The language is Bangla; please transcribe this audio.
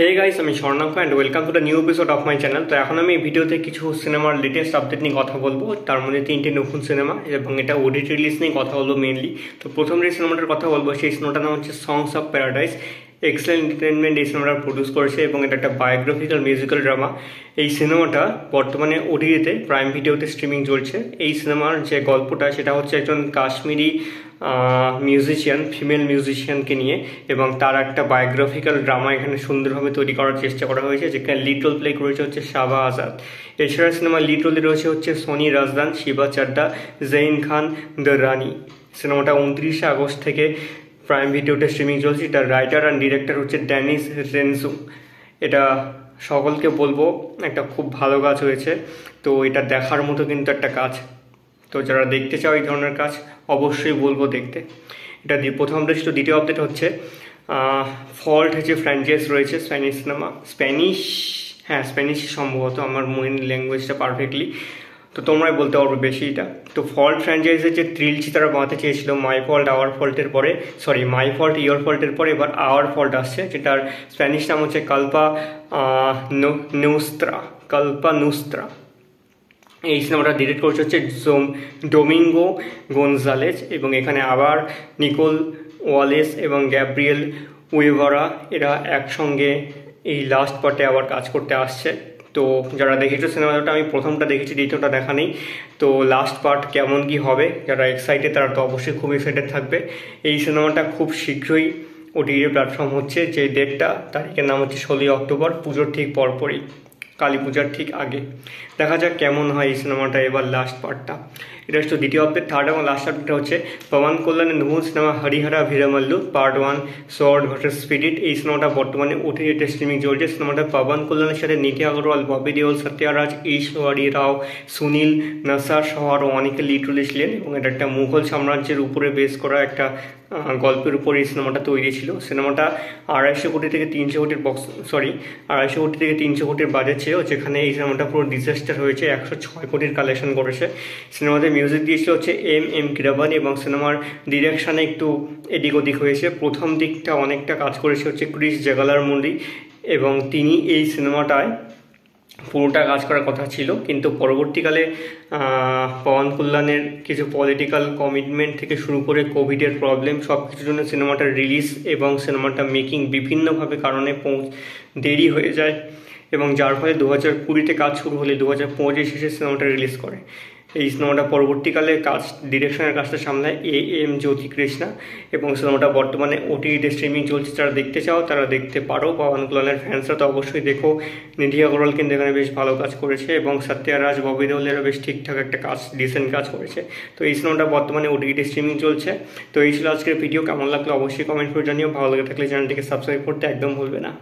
হে গাইস, আমি Swarnanka and welcome to the new episode of my channel. তো এখন আমি এই ভিডিওতে কিছু সিনেমার লেটেস্ট আপডেট নিয়ে কথা বলবো। তার মধ্যে 3টে নতুন সিনেমা এবং এটা ওটিটি রিলিজ নিয়ে কথা বলবো মেনলি। তো প্রথম যে সিনেমাটার কথা বলবো সেই সিনেমাটার নাম হচ্ছে songs of paradise. Excellent entertainment এই সিনেমাটা প্রডিউস করেছে এবং এটা একটা বায়োগ্রাফিক্যাল মিউজিক্যাল ড্রামা। এই সিনেমাটা বর্তমানে ওটিটিতে প্রাইম ভিডিওতে স্ট্রিমিং চলছে। এই সিনেমার যে গল্পটা সেটা হচ্ছে একজন কাশ্মীরি মিউজিশিয়ান, ফিমেল মিউজিশিয়ানকে নিয়ে, এবং তার একটা বায়োগ্রাফিক্যাল ড্রামা এখানে সুন্দরভাবে তৈরি করার চেষ্টা করা হয়েছে, যেখানে লিড রোল প্লে করেছে হচ্ছে শাবা আজাদ। এছাড়া সিনেমার লিড রোলে রয়েছে হচ্ছে সোনি রাজদান, শিবা চাড্ডা, জৈন খান, দ্য রানি। সিনেমাটা 29 আগস্ট থেকে প্রাইম ভিডিওতে স্ট্রিমিং চলছে। এটার রাইটার অ্যান্ড ডিরেক্টর হচ্ছে ড্যানিস রেনজু। এটা সকলকে বলবো একটা খুব ভালো কাজ হয়েছে। তো এটা দেখার মতো কিন্তু একটা কাজ। তো যারা দেখতে চাও এই ধরনের কাজ অবশ্যই বলবো দেখতে। এটা প্রথম আপডেট ছিল। দ্বিতীয় আপডেট হচ্ছে ফল্ট যে ফ্র্যাঞ্চাইজ রয়েছে স্প্যানিশ সিনেমা, স্প্যানিশ সম্ভবত, আমার মেইন ল্যাঙ্গুয়েজটা পারফেক্টলি, তো তোমরাই বলতে পারবে বেশি এটা। তো ফল্ট ফ্র্যাঞ্চাইজের যে থ্রিলছি তারা বানাতে চেয়েছিল মাই ফল্ট আওয়ার ফল্টের পরে, মাই ফল্ট ইয়োর ফল্টের পরে এবার আওয়ার ফল্ট আসছে, যেটার স্প্যানিশ নাম হচ্ছে কালপা নুস্ত্রা। এই সিনেমাটা ডিরেক্ট করছে হচ্ছে ডোমিঙ্গো গোনজালেজ, এবং এখানে আবার নিকোল ওয়ালেস এবং গ্যাব্রিয়েল উইভারা এরা একসঙ্গে এই লাস্ট পার্টে আবার কাজ করতে আসছে। তো যারা দেখেছো সিনেমাটা, আমি প্রথমটা দেখেছি, দ্বিতীয়টা দেখা নেই। তো লাস্ট পার্ট কেমন কি হবে, যারা এক্সাইটেড তারা তো অবশ্যই খুব এক্সাইটেড থাকবে। এই সিনেমাটা খুব শীঘ্রই ওটিটি প্ল্যাটফর্ম হচ্ছে, যে ডেটটা তারিখের নাম হচ্ছে 16 অক্টোবর, পুজোর ঠিক পরপরই, কালী পূজার ঠিক আগে। দেখা যাক কেমন হয় এই সিনেমাটা এবার লাস্ট পার্টটা। এটা হচ্ছে দ্বিতীয় আপডেট। থার্ড এবং লাস্ট আপডেটটা হচ্ছে পবন কল্যাণের নতুন cinema Harihara Veeramallu part 1 sword versus spirit. এই সিনেমাটা বর্তমানে ওটিটিতে স্ট্রিমিং চলছে। সিনেমাটা পবন কল্যাণের সাথে নিধি আগরওয়াল, ববি দেওল, সত্যরাজ, ঈশ্বরী রাও, সুনীল নাসার সহ আরও অনেকে লিড রোলে ছিলেন, এবং এটা একটা মুঘল সাম্রাজ্যের উপরে বেস করা একটা গল্পের উপর এই সিনেমাটা তৈরি ছিল। সিনেমাটা 250 কোটি থেকে 300 কোটির বাজেট ছিল, যেখানে এই সিনেমাটা পুরো ডিজাস্টার হয়েছে, 106 কোটির কালেকশন করেছে। সিনেমাতে মিউজিক দিয়েছিল হচ্ছে এম কিরাবানি, এবং সিনেমার ডিরেকশানে একটু এদিক ওদিক হয়েছে। প্রথম দিকটা অনেকটা কাজ করেছে হচ্ছে ক্রিস জাগালার মুন্ডি, এবং তিনি এই সিনেমাটায় পুরোটা কাজ করার কথা ছিল, কিন্তু পরবর্তীকালে পবন কল্যাণের কিছু পলিটিক্যাল কমিটমেন্ট থেকে শুরু করে কোভিডের প্রবলেম, সব কিছুর জন্য সিনেমাটার রিলিজ এবং সিনেমাটা মেকিং বিভিন্নভাবে কারণে দেরি হয়ে যায়, এবং যার ফলে 2020-তে কাজ শুরু হলে 2025 শেষে সিনেমাটা রিলিজ করে। এই সিনেমাটা পরবর্তীকালে ডিরেকশনের কাজটা সামলায় এম জ্যোতি কৃষ্ণা, এবং সিনেমাটা বর্তমানে ওটিটিতে স্ট্রিমিং চলছে। যারা দেখতে চাও তারা দেখতে পারো। পবন কল্যাণের ফ্যান্সরা তো অবশ্যই দেখো। নিধি আগরওয়াল কিন্তু এখানে বেশ ভালো কাজ করেছে, এবং সত্যরাজ, ববি দেওলেরও বেশ ঠিকঠাক একটা ডিসেন্ট কাজ করেছে। তো এই সিনেমাটা বর্তমানে ওটিটিতে স্ট্রিমিং চলছে। তো এই ছিল আজকের ভিডিও। কেমন লাগলো অবশ্যই কমেন্ট করে জানিও। ভালো লাগে থাকলে চ্যানেলটিকে সাবস্ক্রাইব করতে একদম ভুলবে না।